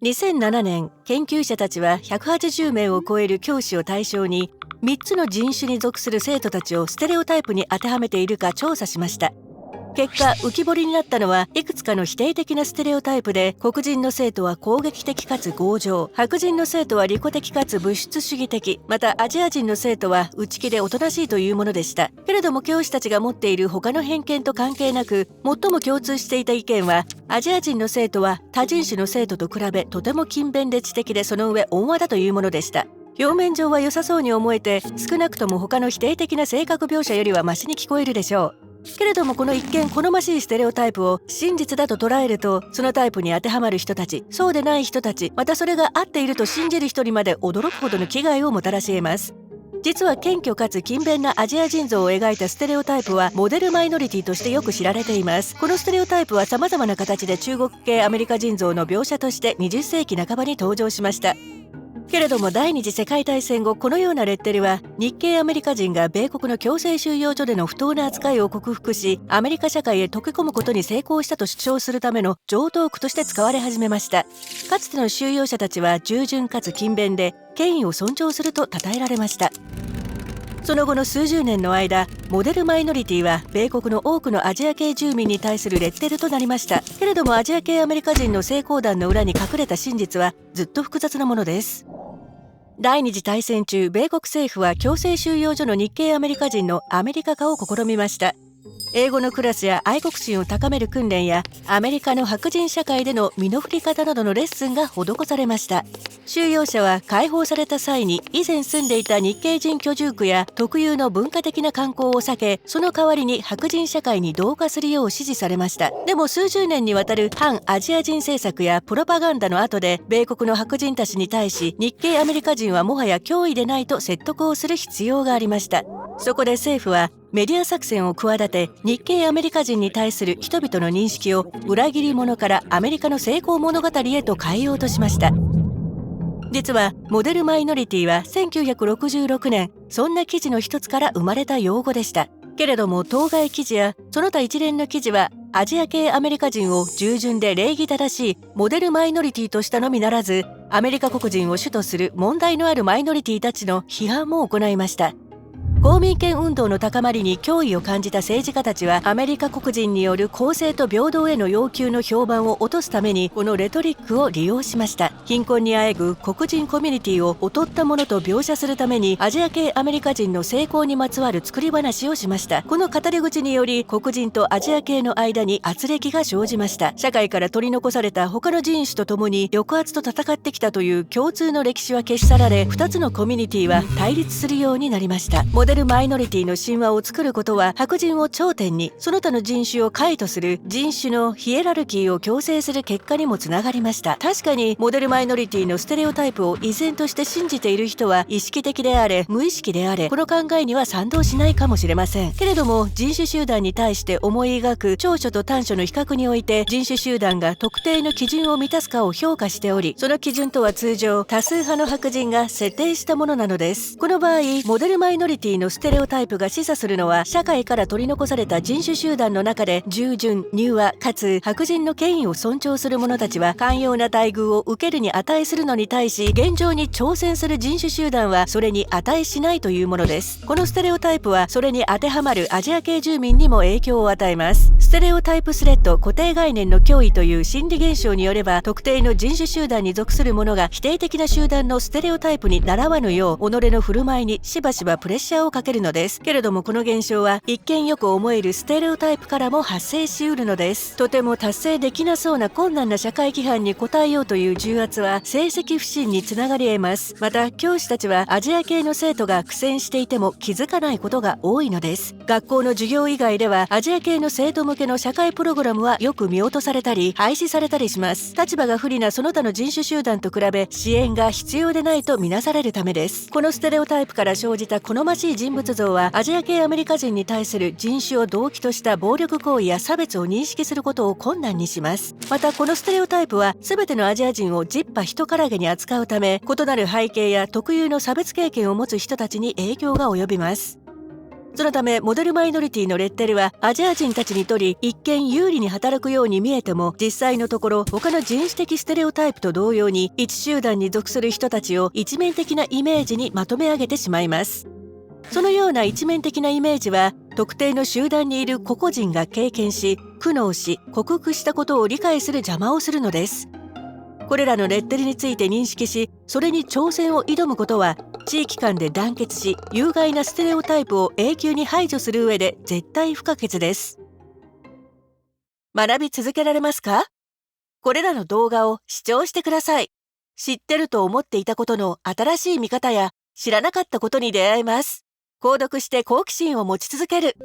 2007年、研究者たちは180名を超える教師を対象に3つの人種に属する生徒たちをステレオタイプに当てはめているか調査しました。結果、浮き彫りになったのはいくつかの否定的なステレオタイプで、黒人の生徒は攻撃的かつ強情、白人の生徒は利己的かつ物質主義的、またアジア人の生徒は内気でおとなしいというものでした。けれども教師たちが持っている他の偏見と関係なく、最も共通していた意見は、アジア人の生徒は他人種の生徒と比べとても勤勉で知的で、その上温和だというものでした。表面上は良さそうに思えて、少なくとも他の否定的な性格描写よりはマシに聞こえるでしょう。けれどもこの一見好ましいステレオタイプを真実だと捉えると、そのタイプに当てはまる人たち、そうでない人たち、またそれが合っていると信じる人にまで驚くほどの危害をもたらし得ます。実は謙虚かつ勤勉なアジア人像を描いたステレオタイプはモデルマイノリティとしてよく知られています。このステレオタイプは様々な形で中国系アメリカ人像の描写として20世紀半ばに登場しました。けれども第二次世界大戦後、このようなレッテルは日系アメリカ人が米国の強制収容所での不当な扱いを克服し、アメリカ社会へ溶け込むことに成功したと主張するための常套句として使われ始めました。かつての収容者たちは従順かつ勤勉で、権威を尊重すると称えられました。その後の数十年の間、モデルマイノリティは米国の多くのアジア系住民に対するレッテルとなりました。けれどもアジア系アメリカ人の成功談の裏に隠れた真実はずっと複雑なものです。第二次大戦中、米国政府は強制収容所の日系アメリカ人のアメリカ化を試みました。英語のクラスや愛国心を高める訓練やアメリカの白人社会での身の振り方などのレッスンが施されました。収容者は解放された際に以前住んでいた日系人居住区や特有の文化的な観光を避け、その代わりに白人社会に同化するよう指示されました。でも数十年にわたる反アジア人政策やプロパガンダの後で、米国の白人たちに対し日系アメリカ人はもはや脅威でないと説得をする必要がありました。そこで政府はメディア作戦を企て、日系アメリカ人に対する人々の認識を裏切り者からアメリカの成功物語へと変えようとしました。実はモデルマイノリティは1966年、そんな記事の一つから生まれた用語でした。けれども当該記事やその他一連の記事はアジア系アメリカ人を従順で礼儀正しいモデルマイノリティとしたのみならず、アメリカ黒人を主とする問題のあるマイノリティたちの批判も行いました。公民権運動の高まりに脅威を感じた政治家たちは、アメリカ黒人による公正と平等への要求の評判を落とすためにこのレトリックを利用しました。貧困にあえぐ黒人コミュニティを劣ったものと描写するためにアジア系アメリカ人の成功にまつわる作り話をしました。この語り口により黒人とアジア系の間に圧力が生じました。社会から取り残された他の人種と共に抑圧と戦ってきたという共通の歴史は消し去られ、2つのコミュニティは対立するようになりました。モデルマイノリティの神話を作ることは、白人を頂点にその他の人種を下位とする人種のヒエラルキーを強制する結果にもつながりました。確かにモデルマイノリティのステレオタイプを依然として信じている人は意識的であれ無意識であれ、この考えには賛同しないかもしれません。けれども人種集団に対して思い描く長所と短所の比較において、人種集団が特定の基準を満たすかを評価しており、その基準とは通常多数派の白人が設定したものなのです。この場合モデルマイノリティのステレオタイプが示唆するのは、社会から取り残された人種集団の中で従順、柔和かつ白人の権威を尊重する者たちは寛容な待遇を受けるに値するのに対し、現状に挑戦する人種集団はそれに値しないというものです。このステレオタイプはそれに当てはまるアジア系住民にも影響を与えます。ステレオタイプスレッド固定概念の脅威という心理現象によれば、特定の人種集団に属する者が否定的な集団のステレオタイプに倣わぬよう己の振る舞いにしばしばプレッシャーをかけるのです。けれどもこの現象は一見よく思えるステレオタイプからも発生しうるのです。とても達成できなそうな困難な社会規範に応えようという重圧は成績不振につながり得ます。また教師たちはアジア系の生徒が苦戦していても気づかないことが多いのです。学校の授業以外ではアジア系の生徒向けの社会プログラムはよく見落とされたり廃止されたりします。立場が不利なその他の人種集団と比べ支援が必要でないとみなされるためです。このステレオタイプから生じた好ましい人物像はアジア系アメリカ人に対する人種を動機とした暴力行為や差別を認識することを困難にします。またこのステレオタイプは全てのアジア人をジッパ人からげに扱うため、異なる背景や特有の差別経験を持つ人たちに影響が及びます。そのためモデルマイノリティのレッテルはアジア人たちにとり一見有利に働くように見えても、実際のところ他の人種的ステレオタイプと同様に一集団に属する人たちを一面的なイメージにまとめ上げてしまいます。そのような一面的なイメージは特定の集団にいる個々人が経験し、苦悩し克服したことを理解する邪魔をするのです。これらのレッテルについて認識し、それに挑戦を挑むことは地域間で団結し、有害なステレオタイプを永久に排除する上で絶対不可欠です。学び続けられますか？これらの動画を視聴してください。知ってると思っていたことの新しい見方や知らなかったことに出会えます。購読して好奇心を持ち続ける。